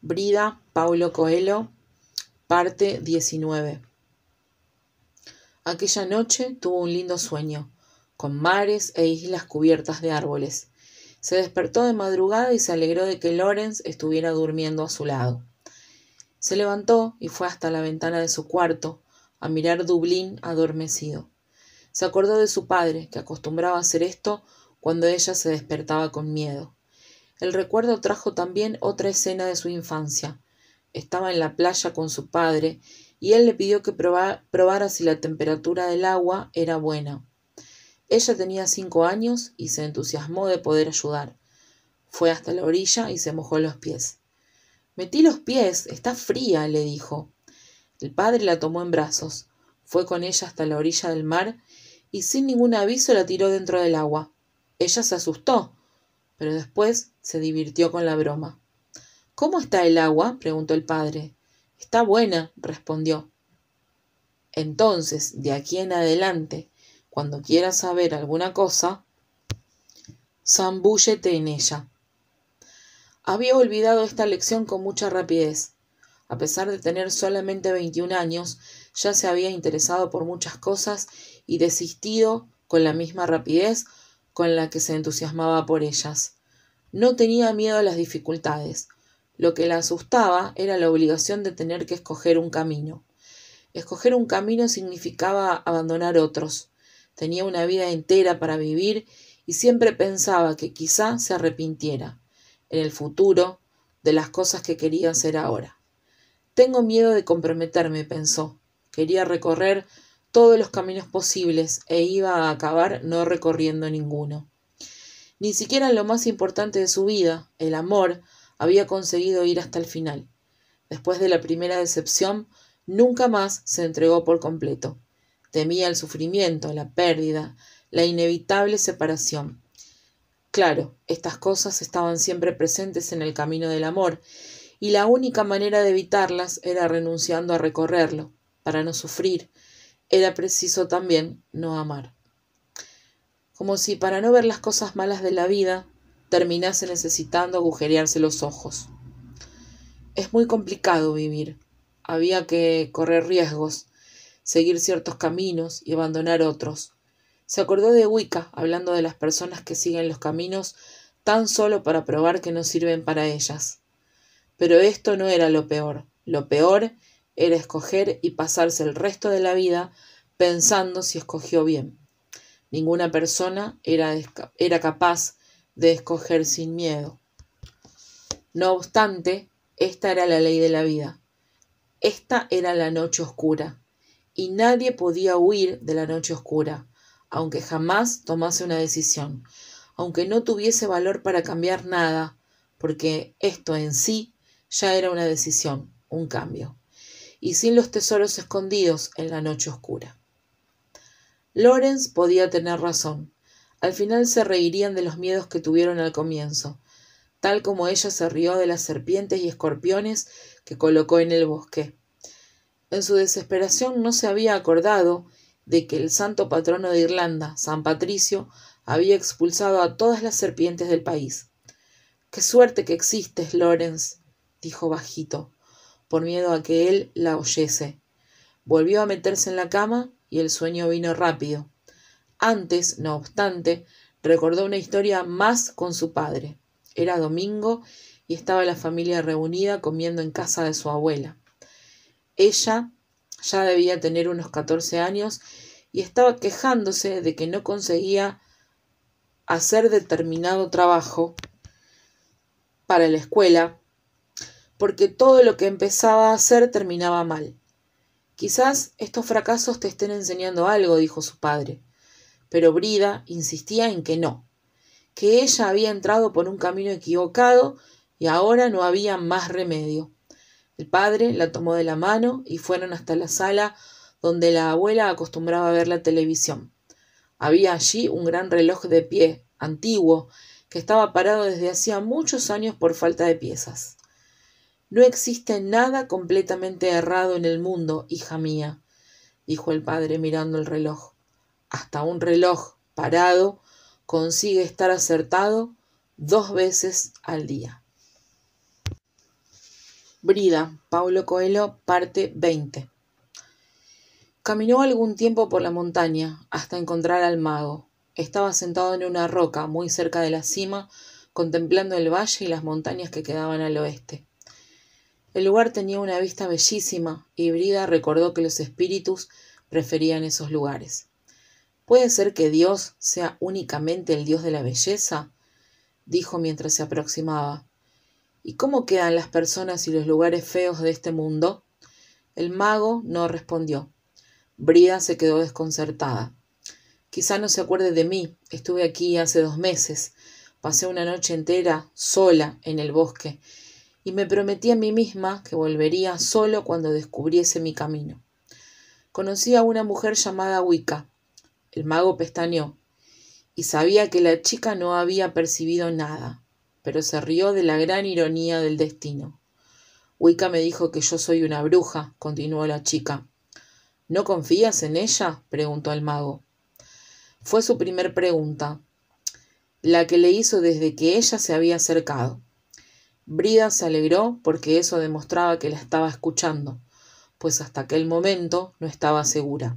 Brida Paulo Coelho, parte 19. Aquella noche tuvo un lindo sueño, con mares e islas cubiertas de árboles. Se despertó de madrugada y se alegró de que Lawrence estuviera durmiendo a su lado. Se levantó y fue hasta la ventana de su cuarto a mirar Dublín adormecido. Se acordó de su padre, que acostumbraba a hacer esto cuando ella se despertaba con miedo. El recuerdo trajo también otra escena de su infancia. Estaba en la playa con su padre y él le pidió que probara si la temperatura del agua era buena. Ella tenía 5 años y se entusiasmó de poder ayudar. Fue hasta la orilla y se mojó los pies. «Metí los pies, está fría», le dijo. El padre la tomó en brazos, fue con ella hasta la orilla del mar y sin ningún aviso la tiró dentro del agua. Ella se asustó, pero después se divirtió con la broma. «¿Cómo está el agua?», preguntó el padre. «Está buena», respondió. «Entonces, de aquí en adelante, cuando quieras saber alguna cosa, zambúllete en ella». Había olvidado esta lección con mucha rapidez. A pesar de tener solamente 21 años, ya se había interesado por muchas cosas y desistido con la misma rapidez con la que se entusiasmaba por ellas. No tenía miedo a las dificultades. Lo que la asustaba era la obligación de tener que escoger un camino. Escoger un camino significaba abandonar otros. Tenía una vida entera para vivir y siempre pensaba que quizá se arrepintiera, en el futuro, de las cosas que quería hacer ahora. «Tengo miedo de comprometerme», pensó. Quería recorrer todos los caminos posibles e iba a acabar no recorriendo ninguno. Ni siquiera en lo más importante de su vida, el amor, había conseguido ir hasta el final. Después de la primera decepción, nunca más se entregó por completo. Temía el sufrimiento, la pérdida, la inevitable separación. Claro, estas cosas estaban siempre presentes en el camino del amor, y la única manera de evitarlas era renunciando a recorrerlo. Para no sufrir, era preciso también no amar. Como si para no ver las cosas malas de la vida, terminase necesitando agujerearse los ojos. Es muy complicado vivir. Había que correr riesgos, seguir ciertos caminos y abandonar otros. Se acordó de Wicca, hablando de las personas que siguen los caminos tan solo para probar que no sirven para ellas. Pero esto no era lo peor. Lo peor era escoger y pasarse el resto de la vida pensando si escogió bien. Ninguna persona era capaz de escoger sin miedo. No obstante, esta era la ley de la vida. Esta era la noche oscura, y nadie podía huir de la noche oscura, aunque jamás tomase una decisión, aunque no tuviese valor para cambiar nada, porque esto en sí ya era una decisión, un cambio, y sin los tesoros escondidos en la noche oscura. Lawrence podía tener razón. Al final se reirían de los miedos que tuvieron al comienzo, tal como ella se rió de las serpientes y escorpiones que colocó en el bosque. En su desesperación no se había acordado de que el santo patrono de Irlanda, San Patricio, había expulsado a todas las serpientes del país. «Qué suerte que existes, Lawrence», dijo bajito, por miedo a que él la oyese. Volvió a meterse en la cama y el sueño vino rápido. Antes, no obstante, recordó una historia más con su padre. Era domingo y estaba la familia reunida comiendo en casa de su abuela. Ella ya debía tener unos 14 años y estaba quejándose de que no conseguía hacer determinado trabajo para la escuela, porque todo lo que empezaba a hacer terminaba mal. «Quizás estos fracasos te estén enseñando algo», dijo su padre. Pero Brida insistía en que no, que ella había entrado por un camino equivocado y ahora no había más remedio. El padre la tomó de la mano y fueron hasta la sala donde la abuela acostumbraba a ver la televisión. Había allí un gran reloj de pie, antiguo, que estaba parado desde hacía muchos años por falta de piezas. «No existe nada completamente errado en el mundo, hija mía», dijo el padre mirando el reloj. «Hasta un reloj parado consigue estar acertado 2 veces al día». Brida, Paulo Coelho, parte 20. Caminó algún tiempo por la montaña hasta encontrar al mago. Estaba sentado en una roca muy cerca de la cima, contemplando el valle y las montañas que quedaban al oeste. El lugar tenía una vista bellísima y Brida recordó que los espíritus preferían esos lugares. ¿Puede ser que Dios sea únicamente el Dios de la belleza?, dijo mientras se aproximaba. ¿Y cómo quedan las personas y los lugares feos de este mundo? El mago no respondió. Brida se quedó desconcertada. Quizá no se acuerde de mí. Estuve aquí hace 2 meses. Pasé una noche entera sola en el bosque y me prometí a mí misma que volvería solo cuando descubriese mi camino. Conocí a una mujer llamada Wicca. El mago pestañeó y sabía que la chica no había percibido nada, pero se rió de la gran ironía del destino. Wicca me dijo que yo soy una bruja, continuó la chica. ¿No confías en ella?, preguntó el mago. Fue su primer pregunta, la que le hizo desde que ella se había acercado. Brida se alegró porque eso demostraba que la estaba escuchando, pues hasta aquel momento no estaba segura.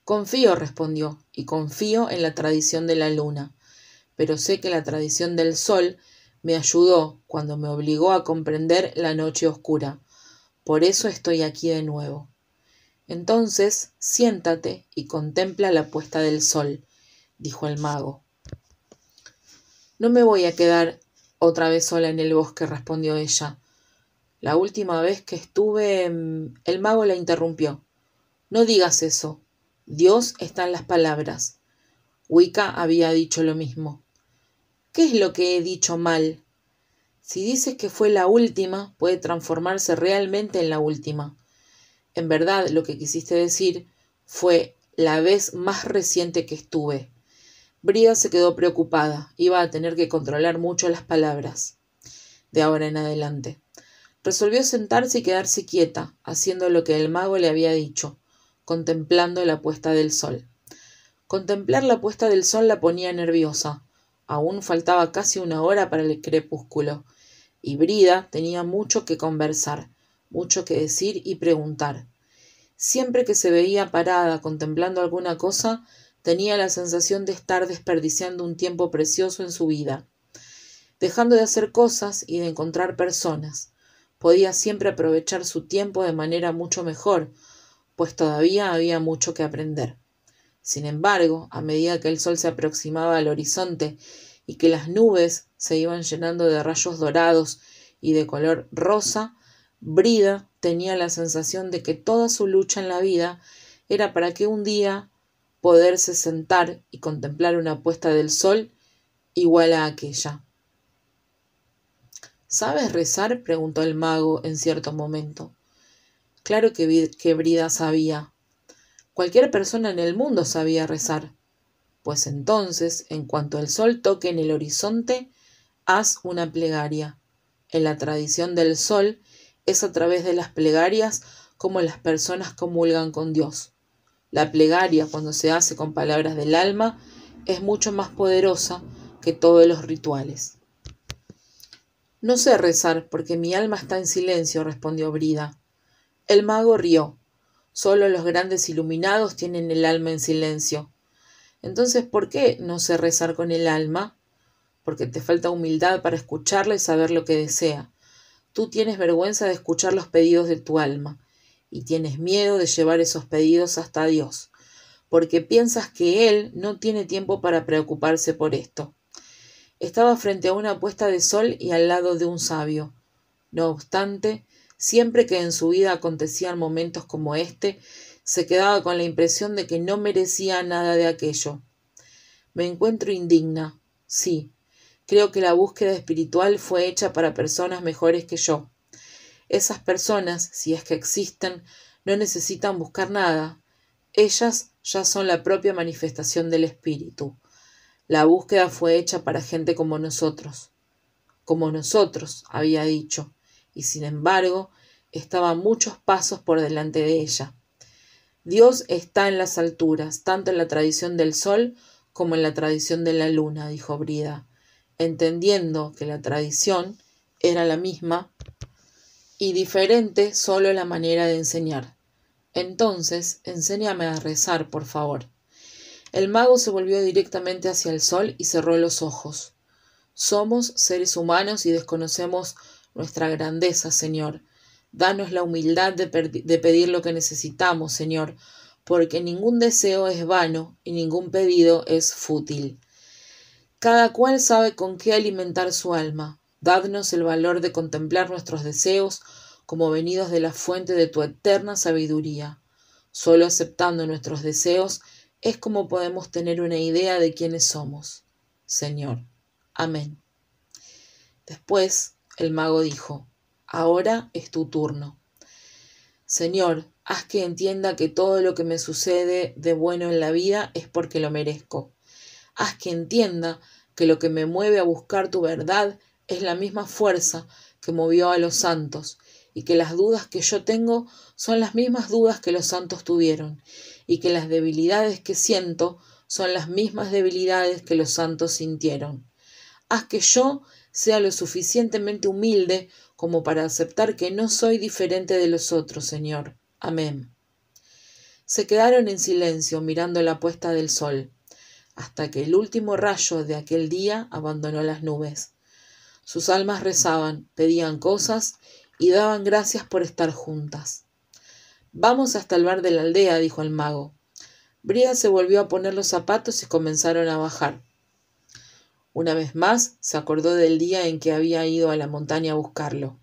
Confío, respondió, y confío en la tradición de la luna, pero sé que la tradición del sol me ayudó cuando me obligó a comprender la noche oscura. Por eso estoy aquí de nuevo. Entonces, siéntate y contempla la puesta del sol, dijo el mago. No me voy a quedar otra vez sola en el bosque, respondió ella. La última vez que estuve... El mago la interrumpió. No digas eso. Dios está en las palabras. Wicca había dicho lo mismo. ¿Qué es lo que he dicho mal? Si dices que fue la última, puede transformarse realmente en la última. En verdad, lo que quisiste decir fue la vez más reciente que estuve. Brida se quedó preocupada. Iba a tener que controlar mucho las palabras de ahora en adelante. Resolvió sentarse y quedarse quieta, haciendo lo que el mago le había dicho, contemplando la puesta del sol. Contemplar la puesta del sol la ponía nerviosa. Aún faltaba casi 1 hora para el crepúsculo, y Brida tenía mucho que conversar, mucho que decir y preguntar. Siempre que se veía parada contemplando alguna cosa, tenía la sensación de estar desperdiciando un tiempo precioso en su vida, dejando de hacer cosas y de encontrar personas. Podía siempre aprovechar su tiempo de manera mucho mejor, pues todavía había mucho que aprender. Sin embargo, a medida que el sol se aproximaba al horizonte y que las nubes se iban llenando de rayos dorados y de color rosa, Brida tenía la sensación de que toda su lucha en la vida era para que un día poderse sentar y contemplar una puesta del sol igual a aquella. ¿Sabes rezar?, preguntó el mago en cierto momento. Claro que Brida sabía. Cualquier persona en el mundo sabía rezar. Pues entonces, en cuanto el sol toque en el horizonte, haz una plegaria. En la tradición del sol es a través de las plegarias como las personas comulgan con Dios. La plegaria, cuando se hace con palabras del alma, es mucho más poderosa que todos los rituales. No sé rezar porque mi alma está en silencio, respondió Brida. El mago rió. Solo los grandes iluminados tienen el alma en silencio. Entonces, ¿por qué no sé rezar con el alma? Porque te falta humildad para escucharla y saber lo que desea. Tú tienes vergüenza de escuchar los pedidos de tu alma y tienes miedo de llevar esos pedidos hasta Dios, porque piensas que Él no tiene tiempo para preocuparse por esto. Estaba frente a una puesta de sol y al lado de un sabio. No obstante, siempre que en su vida acontecían momentos como este, se quedaba con la impresión de que no merecía nada de aquello. Me encuentro indigna. Sí, creo que la búsqueda espiritual fue hecha para personas mejores que yo. Esas personas, si es que existen, no necesitan buscar nada. Ellas ya son la propia manifestación del espíritu. La búsqueda fue hecha para gente como nosotros. Como nosotros, había dicho, y sin embargo, estaba muchos pasos por delante de ella. Dios está en las alturas, tanto en la tradición del sol como en la tradición de la luna, dijo Brida, entendiendo que la tradición era la misma y diferente solo la manera de enseñar. Entonces, enséñame a rezar, por favor. El mago se volvió directamente hacia el sol y cerró los ojos. Somos seres humanos y desconocemos nuestra grandeza, Señor. Danos la humildad de pedir lo que necesitamos, Señor, porque ningún deseo es vano y ningún pedido es fútil. Cada cual sabe con qué alimentar su alma. Dadnos el valor de contemplar nuestros deseos como venidos de la fuente de tu eterna sabiduría. Solo aceptando nuestros deseos es como podemos tener una idea de quiénes somos. Señor. Amén. Después el mago dijo: ahora es tu turno. Señor, haz que entienda que todo lo que me sucede de bueno en la vida es porque lo merezco. Haz que entienda que lo que me mueve a buscar tu verdad es la misma fuerza que movió a los santos, y que las dudas que yo tengo son las mismas dudas que los santos tuvieron, y que las debilidades que siento son las mismas debilidades que los santos sintieron. Haz que yo sea lo suficientemente humilde como para aceptar que no soy diferente de los otros, Señor. Amén. Se quedaron en silencio mirando la puesta del sol, hasta que el último rayo de aquel día abandonó las nubes. Sus almas rezaban, pedían cosas y daban gracias por estar juntas. Vamos hasta el bar de la aldea, dijo el mago. Brida se volvió a poner los zapatos y comenzaron a bajar. Una vez más se acordó del día en que había ido a la montaña a buscarlo.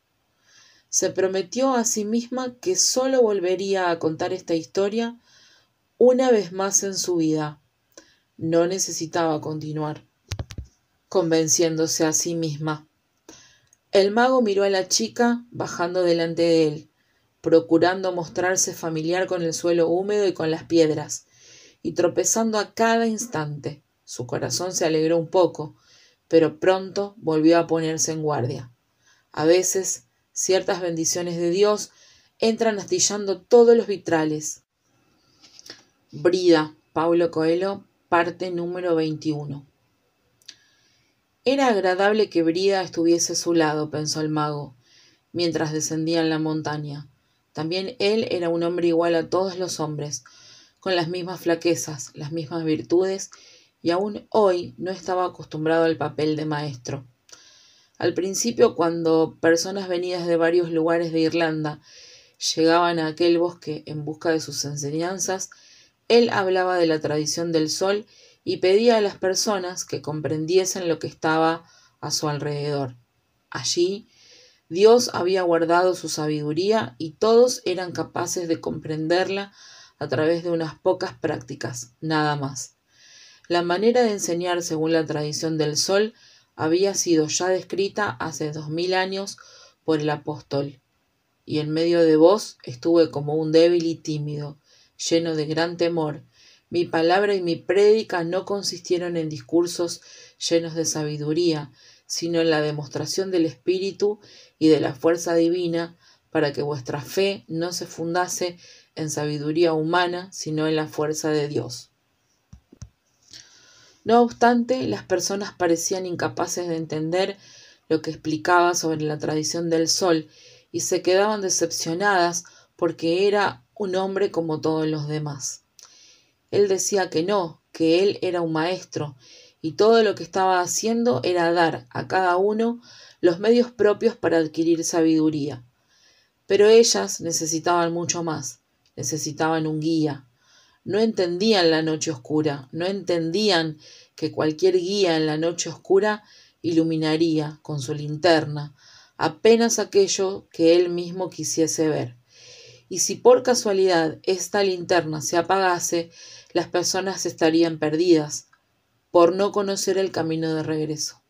Se prometió a sí misma que sólo volvería a contar esta historia una vez más en su vida. No necesitaba continuar, convenciéndose a sí misma. El mago miró a la chica bajando delante de él, procurando mostrarse familiar con el suelo húmedo y con las piedras, y tropezando a cada instante. Su corazón se alegró un poco, pero pronto volvió a ponerse en guardia. A veces, ciertas bendiciones de Dios entran astillando todos los vitrales. Brida, Paulo Coelho, parte número 21. Era agradable que Brida estuviese a su lado, pensó el mago, mientras descendían la montaña. También él era un hombre igual a todos los hombres, con las mismas flaquezas, las mismas virtudes, y aún hoy no estaba acostumbrado al papel de maestro. Al principio, cuando personas venidas de varios lugares de Irlanda llegaban a aquel bosque en busca de sus enseñanzas, él hablaba de la tradición del sol y pedía a las personas que comprendiesen lo que estaba a su alrededor. Allí, Dios había guardado su sabiduría y todos eran capaces de comprenderla a través de unas pocas prácticas, nada más. La manera de enseñar según la tradición del sol había sido ya descrita hace 2000 años por el apóstol, y en medio de vos estuve como un débil y tímido, lleno de gran temor. Mi palabra y mi prédica no consistieron en discursos llenos de sabiduría, sino en la demostración del Espíritu y de la fuerza divina, para que vuestra fe no se fundase en sabiduría humana, sino en la fuerza de Dios. No obstante, las personas parecían incapaces de entender lo que explicaba sobre la tradición del sol y se quedaban decepcionadas porque era un hombre como todos los demás. Él decía que no, que él era un maestro, y todo lo que estaba haciendo era dar a cada uno los medios propios para adquirir sabiduría. Pero ellas necesitaban mucho más, necesitaban un guía. No entendían la noche oscura, no entendían que cualquier guía en la noche oscura iluminaría con su linterna apenas aquello que él mismo quisiese ver. Y si por casualidad esta linterna se apagase, las personas estarían perdidas por no conocer el camino de regreso.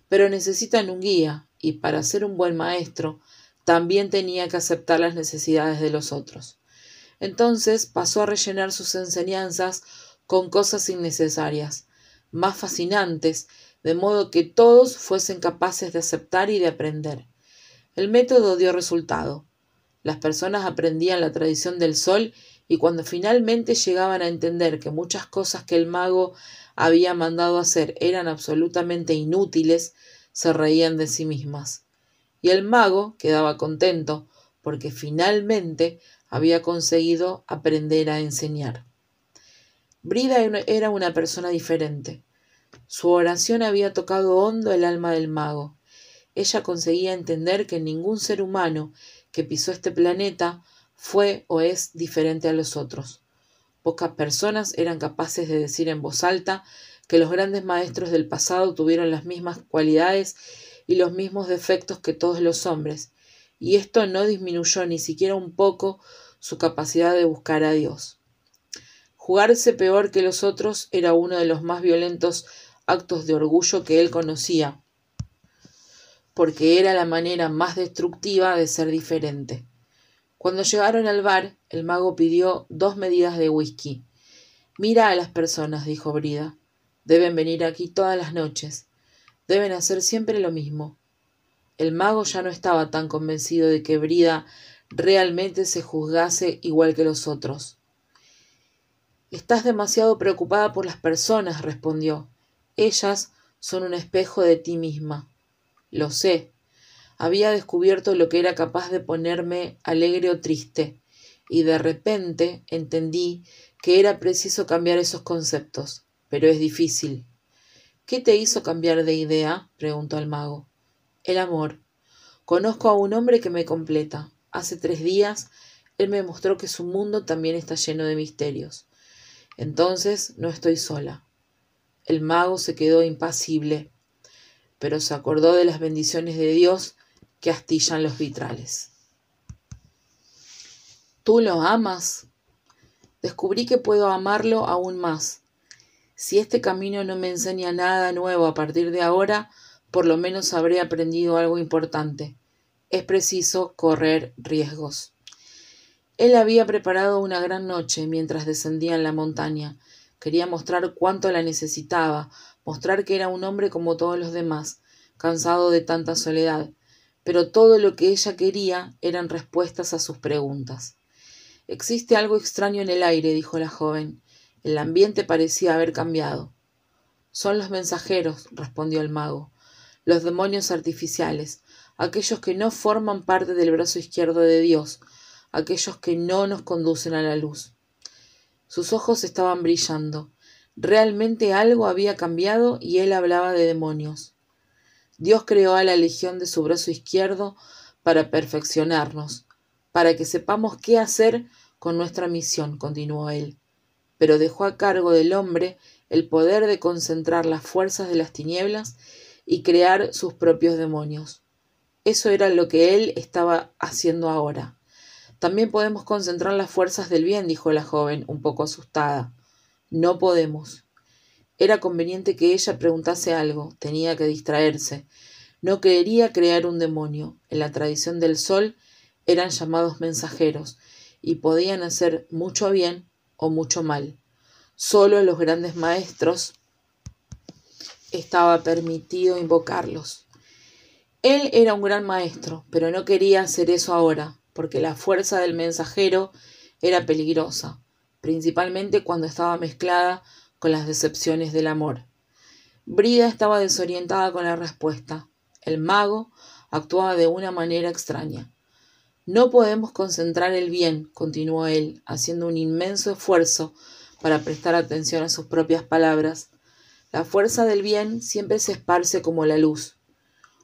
Pero necesitan un guía, y para ser un buen maestro también tenía que aceptar las necesidades de los otros. Entonces pasó a rellenar sus enseñanzas con cosas innecesarias, más fascinantes, de modo que todos fuesen capaces de aceptar y de aprender. El método dio resultado. Las personas aprendían la tradición del sol y cuando finalmente llegaban a entender que muchas cosas que el mago había mandado hacer eran absolutamente inútiles, se reían de sí mismas. y el mago quedaba contento porque finalmente había conseguido aprender a enseñar. Brida era una persona diferente. Su oración había tocado hondo el alma del mago. Ella conseguía entender que ningún ser humano que pisó este planeta fue o es diferente a los otros. Pocas personas eran capaces de decir en voz alta que los grandes maestros del pasado tuvieron las mismas cualidades y los mismos defectos que todos los hombres, y esto no disminuyó ni siquiera un poco su capacidad de buscar a Dios. Jugarse peor que los otros era uno de los más violentos actos de orgullo que él conocía, porque era la manera más destructiva de ser diferente. Cuando llegaron al bar, el mago pidió 2 medidas de whisky. «Mira a las personas», dijo Brida. «Deben venir aquí todas las noches. Deben hacer siempre lo mismo». El mago ya no estaba tan convencido de que Brida realmente se juzgase igual que los otros. «Estás demasiado preocupada por las personas», respondió. «Ellas son un espejo de ti misma». «Lo sé». Había descubierto lo que era capaz de ponerme alegre o triste, y de repente entendí que era preciso cambiar esos conceptos, pero es difícil. «¿Qué te hizo cambiar de idea?», preguntó el mago. «El amor. Conozco a un hombre que me completa. Hace 3 días él me mostró que su mundo también está lleno de misterios. Entonces no estoy sola». El mago se quedó impasible, pero se acordó de las bendiciones de Dios que astillan los vitrales. «¿Tú lo amas?» «Descubrí que puedo amarlo aún más. Si este camino no me enseña nada nuevo a partir de ahora, por lo menos habré aprendido algo importante. Es preciso correr riesgos». Él había preparado una gran noche mientras descendían la montaña. Quería mostrar cuánto la necesitaba, mostrar que era un hombre como todos los demás, cansado de tanta soledad. Pero todo lo que ella quería eran respuestas a sus preguntas. «Existe algo extraño en el aire», dijo la joven. El ambiente parecía haber cambiado. «Son los mensajeros», respondió el mago. «Los demonios artificiales, aquellos que no forman parte del brazo izquierdo de Dios, aquellos que no nos conducen a la luz». Sus ojos estaban brillando. Realmente algo había cambiado y él hablaba de demonios. «Dios creó a la legión de su brazo izquierdo para perfeccionarnos, para que sepamos qué hacer con nuestra misión», continuó él. «Pero dejó a cargo del hombre el poder de concentrar las fuerzas de las tinieblas y crear sus propios demonios. Eso era lo que él estaba haciendo ahora». «También podemos concentrar las fuerzas del bien», dijo la joven, un poco asustada. «No podemos». Era conveniente que ella preguntase algo, tenía que distraerse. No quería crear un demonio. En la tradición del sol eran llamados mensajeros, y podían hacer mucho bien o mucho mal. Solo los grandes maestros estaba permitido invocarlos. Él era un gran maestro, pero no quería hacer eso ahora, porque la fuerza del mensajero era peligrosa, principalmente cuando estaba mezclada con las decepciones del amor. Brida estaba desorientada con la respuesta. El mago actuaba de una manera extraña. «No podemos concentrar el bien», continuó él, haciendo un inmenso esfuerzo para prestar atención a sus propias palabras. «La fuerza del bien siempre se esparce como la luz.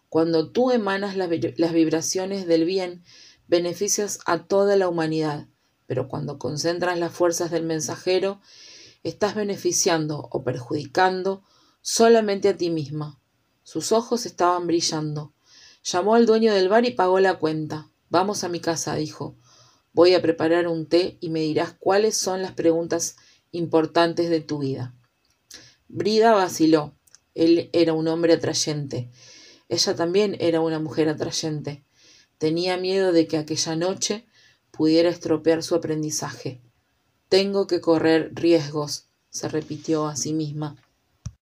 Cuando tú emanas las vibraciones del bien, beneficias a toda la humanidad, pero cuando concentras las fuerzas del mensajero, estás beneficiando o perjudicando solamente a ti misma». Sus ojos estaban brillando. Llamó al dueño del bar y pagó la cuenta. «Vamos a mi casa», dijo. «Voy a preparar un té y me dirás cuáles son las preguntas importantes de tu vida». Brida vaciló. Él era un hombre atrayente. Ella también era una mujer atrayente. Tenía miedo de que aquella noche pudiera estropear su aprendizaje. «Tengo que correr riesgos», se repitió a sí misma.